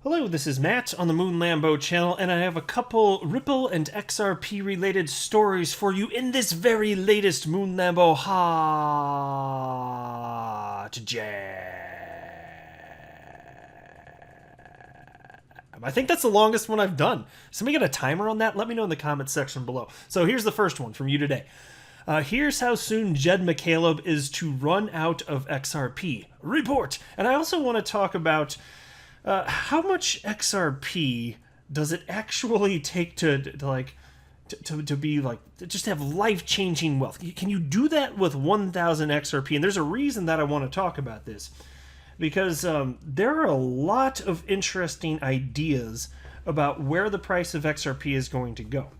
Hello, this is Matt on the Moon Lambo channel, and I have a couple Ripple and XRP related stories for you in this very latest Moon Lambo Hot Jam. I think that's the longest one I've done. Somebody got a timer on that? Let me know in the comments section below. So here's the first one from you today. Here's how soon Jed McCaleb is to run out of XRP. Report! And I also want to talk about how much XRP does it actually take to be like, to just have life-changing wealth? Can you do that with 1,000 XRP? And there's a reason that I want to talk about this. Because there are a lot of interesting ideas about where the price of XRP is going to go.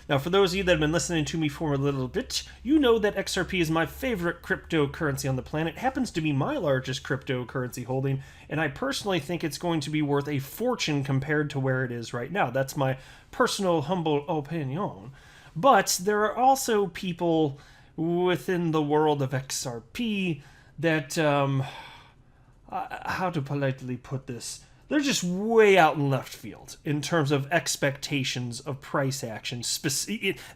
Now, for those of you that have been listening to me for a little bit, you know that XRP is my favorite cryptocurrency on the planet. It happens to be my largest cryptocurrency holding, and I personally think it's going to be worth a fortune compared to where it is right now. That's my personal, humble opinion. But there are also people within the world of XRP that, how to politely put this, they're just way out in left field in terms of expectations of price action,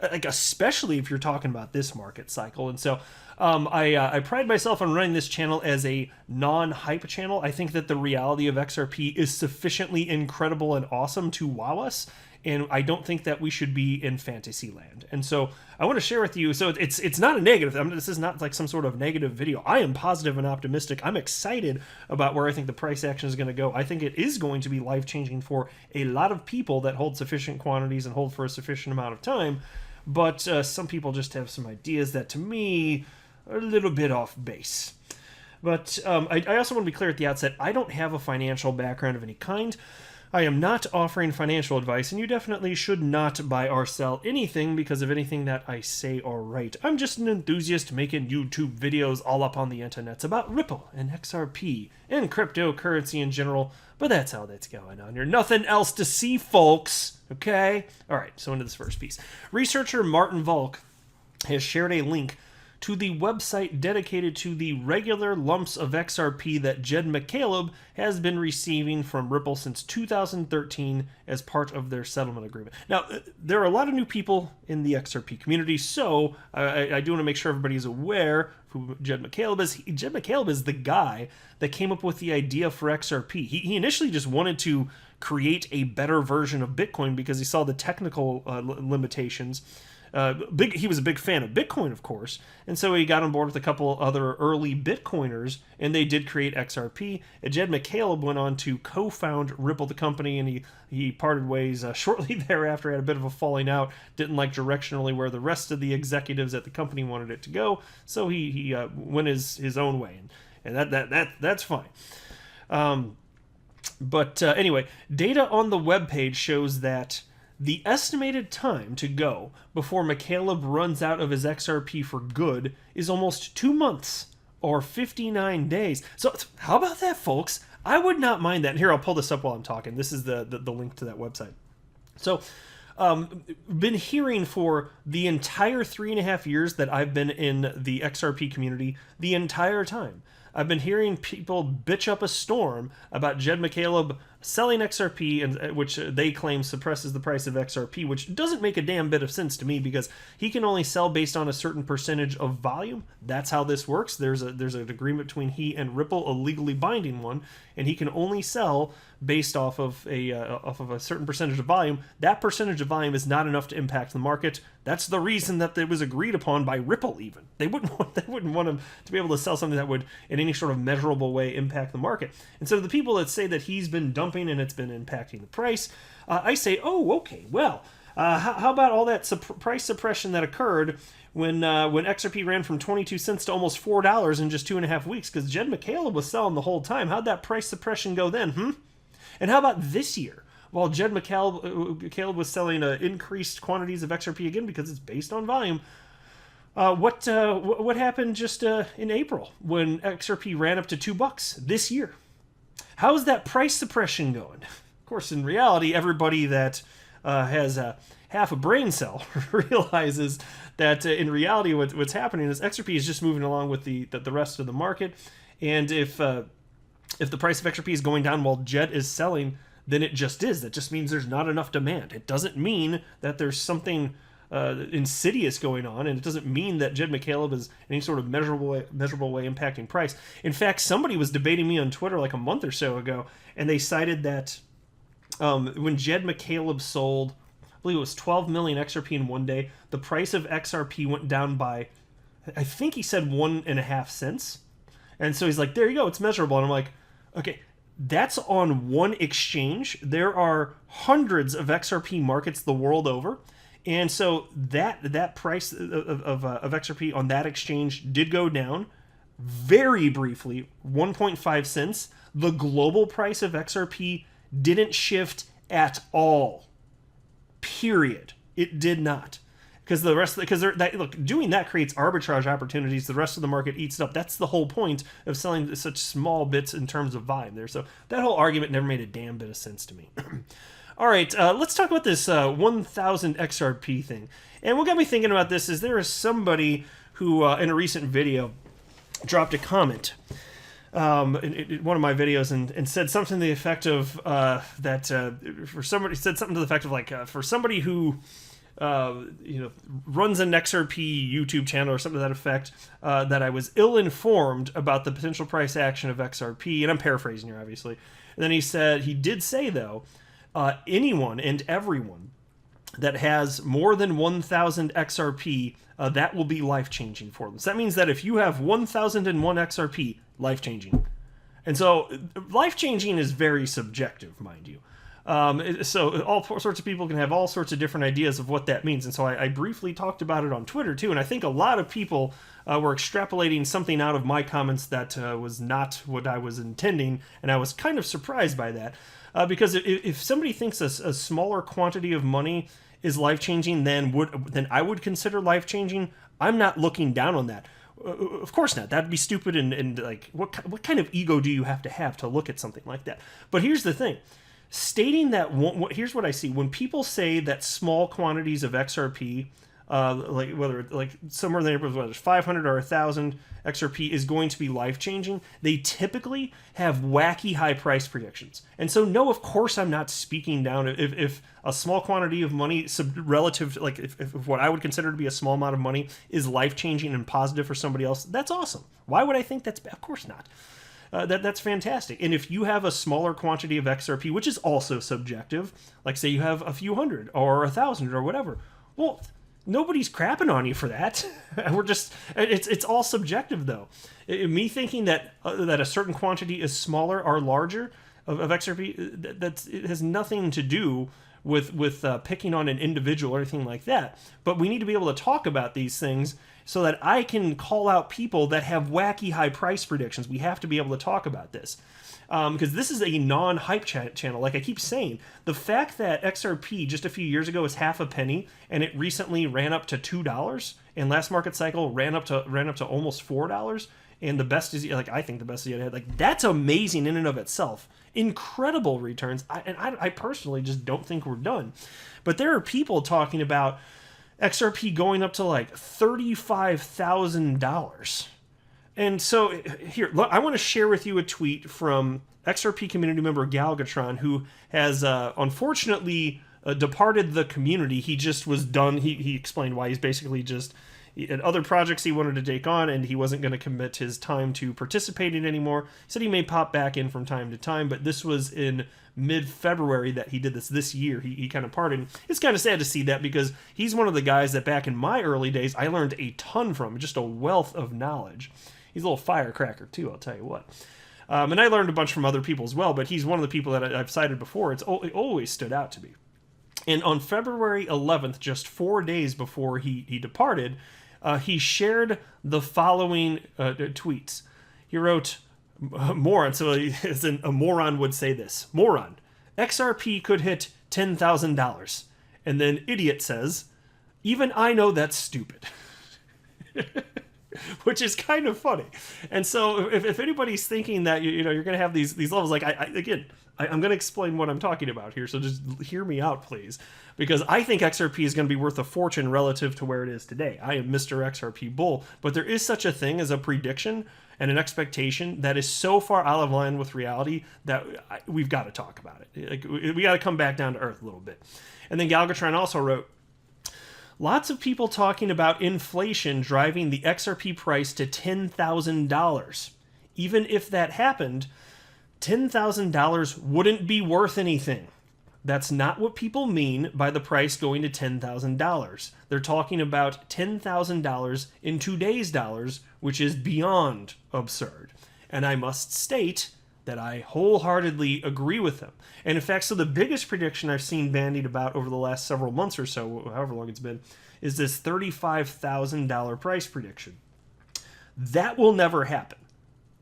like especially if you're talking about this market cycle. And so I pride myself on running this channel as a non-hype channel. I think that the reality of XRP is sufficiently incredible and awesome to wow us, and I don't think that we should be in fantasy land. And so I want to share with you, so it's not a negative. I mean, this is not like some sort of negative video. I am positive and optimistic. I'm excited about where I think the price action is going to go. I think it is going to be life-changing for a lot of people that hold sufficient quantities and hold for a sufficient amount of time. But some people just have some ideas that, to me, are a little bit off base. But I also want to be clear at the outset, I don't have a financial background of any kind. I am not offering financial advice, and you definitely should not buy or sell anything because of anything that I say or write. I'm just an enthusiast making YouTube videos all up on the internets about Ripple and XRP and cryptocurrency in general, but that's how that's going on. There's nothing else to see, folks, okay? All right, so into this first piece. Researcher Martin Volk has shared a link to the website dedicated to the regular lumps of XRP that Jed McCaleb has been receiving from Ripple since 2013 as part of their settlement agreement. Now, there are a lot of new people in the XRP community, so I do want to make sure everybody is aware who Jed McCaleb is. Jed McCaleb is the guy that came up with the idea for XRP. He initially just wanted to create a better version of Bitcoin because he saw the technical limitations. He was a big fan of Bitcoin, of course, and so he got on board with a couple other early Bitcoiners, and they did create XRP. And Jed McCaleb went on to co-found Ripple, the company, and he parted ways shortly thereafter. Had a bit of a falling out, didn't like directionally where the rest of the executives at the company wanted it to go, so he went his own way, and that's fine. But anyway, data on the webpage shows that the estimated time to go before McCaleb runs out of his XRP for good is almost 2 months, or 59 days. So how about that, folks? I would not mind that. And here, I'll pull this up while I'm talking. This is the link to that website. So, been hearing for the entire 3.5 years that I've been in the XRP community, the entire time, I've been hearing people bitch up a storm about Jed McCaleb selling XRP, and which they claim suppresses the price of XRP, which doesn't make a damn bit of sense to me because he can only sell based on a certain percentage of volume. That's how this works. There's an agreement between he and Ripple, a legally binding one, and he can only sell based off of a certain percentage of volume. That percentage of volume is not enough to impact the market. That's the reason that it was agreed upon by Ripple. Even they wouldn't want him to be able to sell something that would in any sort of measurable way impact the market. And so the people that say that he's been dumping and it's been impacting the price, I say, oh, okay, well, how about all that price suppression that occurred when XRP ran from 22 cents to almost $4 in just 2.5 weeks? Because Jed McCaleb was selling the whole time. How'd that price suppression go then? And how about this year? While Jed McCaleb was selling increased quantities of XRP again because it's based on volume, what happened just in April when XRP ran up to $2 this year? How's that price suppression going? Of course, in reality, everybody that has half a brain cell realizes that in reality what's happening is XRP is just moving along with the rest of the market, and if the price of XRP is going down while Jed is selling, then it just is. That just means there's not enough demand. It doesn't mean that there's something insidious going on, and it doesn't mean that Jed McCaleb is in any sort of measurable way impacting price. In fact, somebody was debating me on Twitter like a month or so ago, and they cited that when Jed McCaleb sold, I believe it was 12 million XRP in one day, the price of XRP went down by, I think he said 1.5 cents. And so he's like, there you go, it's measurable. And I'm like, okay, that's on one exchange. There are hundreds of XRP markets the world over. And so that price of XRP on that exchange did go down very briefly, 1.5 cents. The global price of XRP didn't shift at all. Period. It did not. Because doing that creates arbitrage opportunities. The rest of the market eats it up. That's the whole point of selling such small bits in terms of volume there. So that whole argument never made a damn bit of sense to me. All right, let's talk about this 1,000 XRP thing. And what got me thinking about this is there is somebody who, in a recent video, dropped a comment in one of my videos and said something to the effect of for somebody for somebody who runs an XRP YouTube channel or something to that effect, that I was ill-informed about the potential price action of XRP, and I'm paraphrasing here, obviously. And then he did say, though, anyone and everyone that has more than 1,000 XRP, that will be life-changing for them. So that means that if you have 1,001 XRP, life-changing. And so life-changing is very subjective, mind you. So all sorts of people can have all sorts of different ideas of what that means. And so I briefly talked about it on Twitter too. And I think a lot of people were extrapolating something out of my comments that was not what I was intending. And I was kind of surprised by that. Because if somebody thinks a smaller quantity of money is life-changing than I would consider life-changing, I'm not looking down on that. Of course not. That'd be stupid. And like, what kind of ego do you have to look at something like that? But here's the thing. Stating that, here's what I see. When people say that small quantities of XRP, somewhere in the neighborhood, whether it's 500 or 1,000 XRP is going to be life-changing, they typically have wacky high price predictions. And so, no, of course I'm not speaking down. If a small quantity of money, relative to, if what I would consider to be a small amount of money is life-changing and positive for somebody else, that's awesome. Why would I think that's bad? Of course not. That's fantastic. And if you have a smaller quantity of XRP, which is also subjective, like say you have a few hundred or 1,000 or whatever, well, nobody's crapping on you for that. It's all subjective though. Me thinking that a certain quantity is smaller or larger of XRP, it has nothing to do with picking on an individual or anything like that. But we need to be able to talk about these things so that I can call out people that have wacky high price predictions. We have to be able to talk about this. Because this is a non-hype channel. Like I keep saying, the fact that XRP just a few years ago was half a penny and it recently ran up to $2, and last market cycle ran up to almost $4, and the best is, I think the best is yet ahead. That's amazing in and of itself. Incredible returns. I personally just don't think we're done. But there are people talking about XRP going up to $35,000. And so here, I want to share with you a tweet from XRP community member Galgatron, who has unfortunately departed the community. He just was done. He explained why. He's basically just had other projects he wanted to take on, and he wasn't going to commit his time to participating anymore. He said he may pop back in from time to time, but this was in mid-February that he did this year. He kind of parted. It's kind of sad to see that because he's one of the guys that back in my early days I learned a ton from, just a wealth of knowledge. He's a little firecracker too, I'll tell you what. And I learned a bunch from other people as well, but he's one of the people that I've cited before. It always stood out to me. And on February 11th, just 4 days before he departed, he shared the following tweets. He wrote, moron, so as in a moron would say this. Moron, XRP could hit $10,000. And then idiot says, even I know that's stupid. Which is kind of funny. And so if anybody's thinking that you're going to have these levels, like I'm going to explain what I'm talking about here, so just hear me out, please. Because I think XRP is going to be worth a fortune relative to where it is today. I am Mr. XRP Bull, but there is such a thing as a prediction, and an expectation that is so far out of line with reality that we've got to talk about it. Like, we got to come back down to earth a little bit. And then Galgatron also wrote, lots of people talking about inflation driving the XRP price to $10,000. Even if that happened, $10,000 wouldn't be worth anything. That's not what people mean by the price going to $10,000. They're talking about $10,000 in today's dollars, which is beyond absurd. And I must state that I wholeheartedly agree with them. And in fact, so the biggest prediction I've seen bandied about over the last several months or so, however long it's been, is this $35,000 price prediction. That will never happen.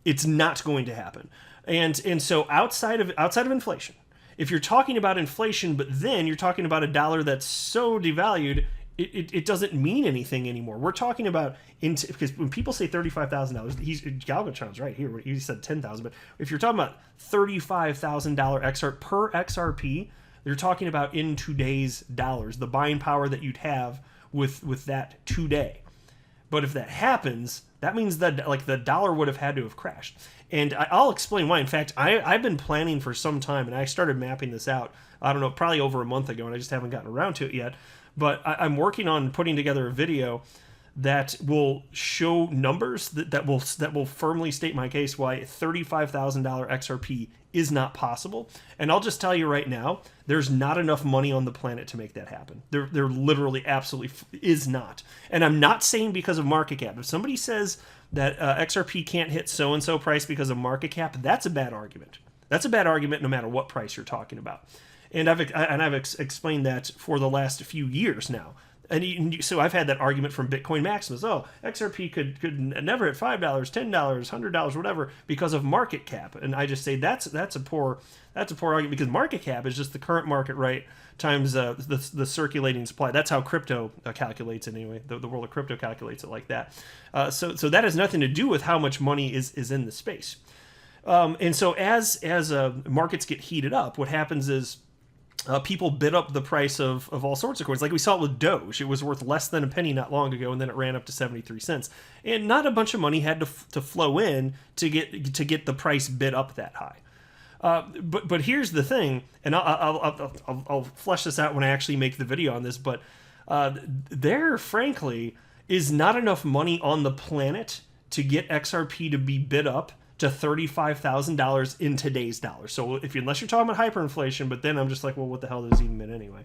It's not going to happen. And so outside of inflation, if you're talking about inflation, but then you're talking about a dollar that's so devalued, it doesn't mean anything anymore. We're talking about, because when people say $35,000, Galgatron's right here. He said $10,000, but if you're talking about $35,000 XRP per XRP, you're talking about in today's dollars, the buying power that you'd have with that today. But if that happens, that means that like the dollar would have had to have crashed. And I'll explain why. In fact, I've been planning for some time, and I started mapping this out, I don't know, probably over a month ago, and I just haven't gotten around to it yet. But I'm working on putting together a video that will show numbers that will firmly state my case why $35,000 XRP is not possible. And I'll just tell you right now, there's not enough money on the planet to make that happen. There literally absolutely is not. And I'm not saying because of market cap. If somebody says that XRP can't hit so-and-so price because of market cap, that's a bad argument. That's a bad argument no matter what price you're talking about. And I've explained that for the last few years now. And so I've had that argument from Bitcoin Maximus. Oh, XRP could never hit $5, $10, $100, whatever, because of market cap. And I just say that's a poor argument, because market cap is just the current market rate times the circulating supply. That's how crypto calculates it anyway. The world of crypto calculates it like that. So that has nothing to do with how much money is in the space. And so as markets get heated up, what happens is people bid up the price of all sorts of coins. Like we saw it with Doge. It was worth less than a penny not long ago, and then it ran up to 73 cents. And not a bunch of money had to flow in to get the price bid up that high. But here's the thing, and I'll flesh this out when I actually make the video on this, but there, frankly, is not enough money on the planet to get XRP to be bid up to $35,000 in today's dollars. So unless you're talking about hyperinflation, but then I'm just like, well, what the hell does it even mean anyway?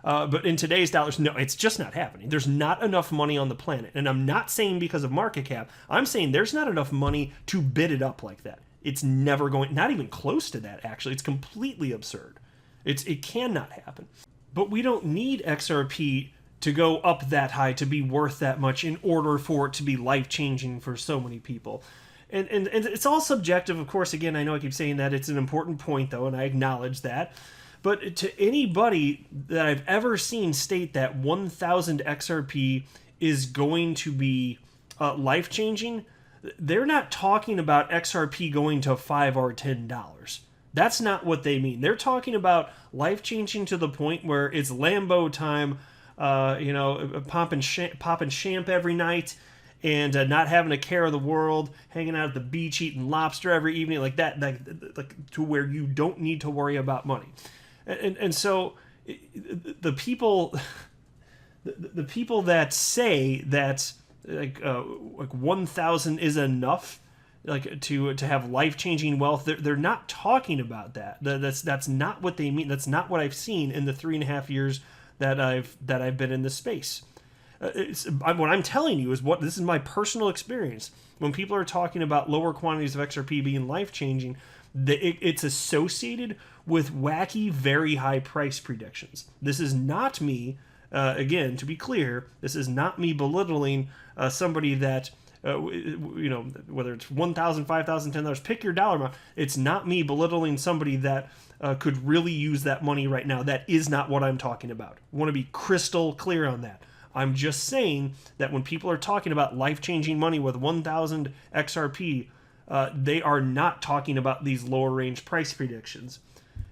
But in today's dollars, no, it's just not happening. There's not enough money on the planet. And I'm not saying because of market cap. I'm saying there's not enough money to bid it up like that. It's never going, not even close to that, actually. It's completely absurd. It cannot happen. But we don't need XRP to go up that high to be worth that much in order for it to be life-changing for so many people. And it's all subjective, of course. Again, I know I keep saying that. It's an important point, though, and I acknowledge that. But to anybody that I've ever seen state that 1,000 XRP is going to be life-changing, they're not talking about XRP going to $5 or $10. That's not what they mean. They're talking about life-changing to the point where it's Lambo time, popping champ every night, and not having a care of the world, hanging out at the beach, eating lobster every evening, like that, like to where you don't need to worry about money. And so the people that say that like 1,000 is enough, like to have life-changing wealth, they're not talking about that. That's not what they mean. That's not what I've seen in the 3.5 years that I've been in this space. What I'm telling you is this is my personal experience. When people are talking about lower quantities of XRP being life-changing, it's associated with wacky, very high price predictions. This is not me, again, to be clear, this is not me belittling somebody that, whether it's $1,000, $5,000, $10, pick your dollar amount. It's not me belittling somebody that could really use that money right now. That is not what I'm talking about. I want to be crystal clear on that. I'm just saying that when people are talking about life-changing money with 1,000 XRP, they are not talking about these lower range price predictions.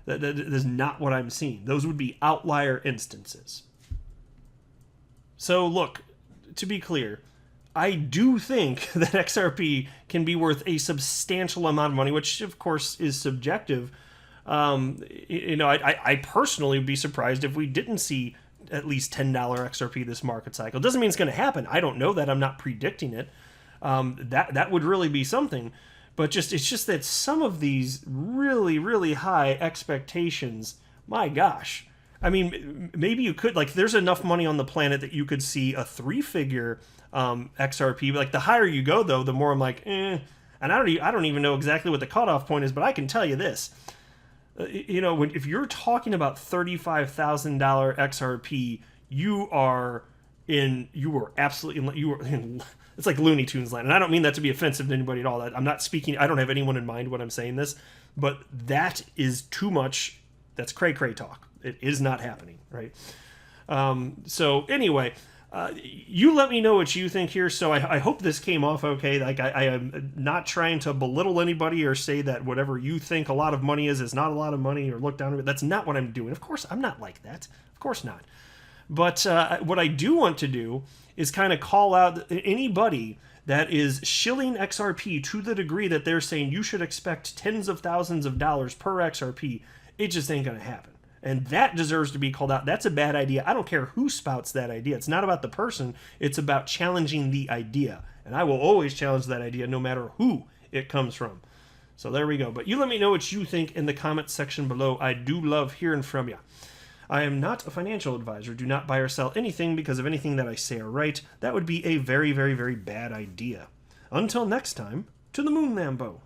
That is not what I'm seeing. Those would be outlier instances. So look, to be clear, I do think that XRP can be worth a substantial amount of money, which of course is subjective. I personally would be surprised if we didn't see at least $10 XRP this market cycle. Doesn't mean it's going to happen. I don't know that. I'm not predicting it. That would really be something. But it's just that some of these really, really high expectations, my gosh. I mean, maybe you could, like, there's enough money on the planet that you could see a 3-figure XRP. Like, the higher you go, though, the more I'm like, eh. And I don't even know exactly what the cutoff point is, but I can tell you this. If you're talking about $35,000 XRP, you were absolutely in, it's like Looney Tunes land. And I don't mean that to be offensive to anybody at all. I'm not speaking, I don't have anyone in mind when I'm saying this, but that is too much. That's cray-cray talk. It is not happening, right? So anyway, you let me know what you think here. So I hope this came off okay. Like, I am not trying to belittle anybody or say that whatever you think a lot of money is not a lot of money, or look down on it. That's not what I'm doing. Of course, I'm not like that. Of course not. But what I do want to do is kind of call out anybody that is shilling XRP to the degree that they're saying you should expect tens of thousands of dollars per XRP. It just ain't going to happen. And that deserves to be called out. That's a bad idea. I don't care who spouts that idea. It's not about the person. It's about challenging the idea. And I will always challenge that idea no matter who it comes from. So there we go. But you let me know what you think in the comments section below. I do love hearing from you. I am not a financial advisor. Do not buy or sell anything because of anything that I say or write. That would be a very, very, very bad idea. Until next time, to the moon, Lambo.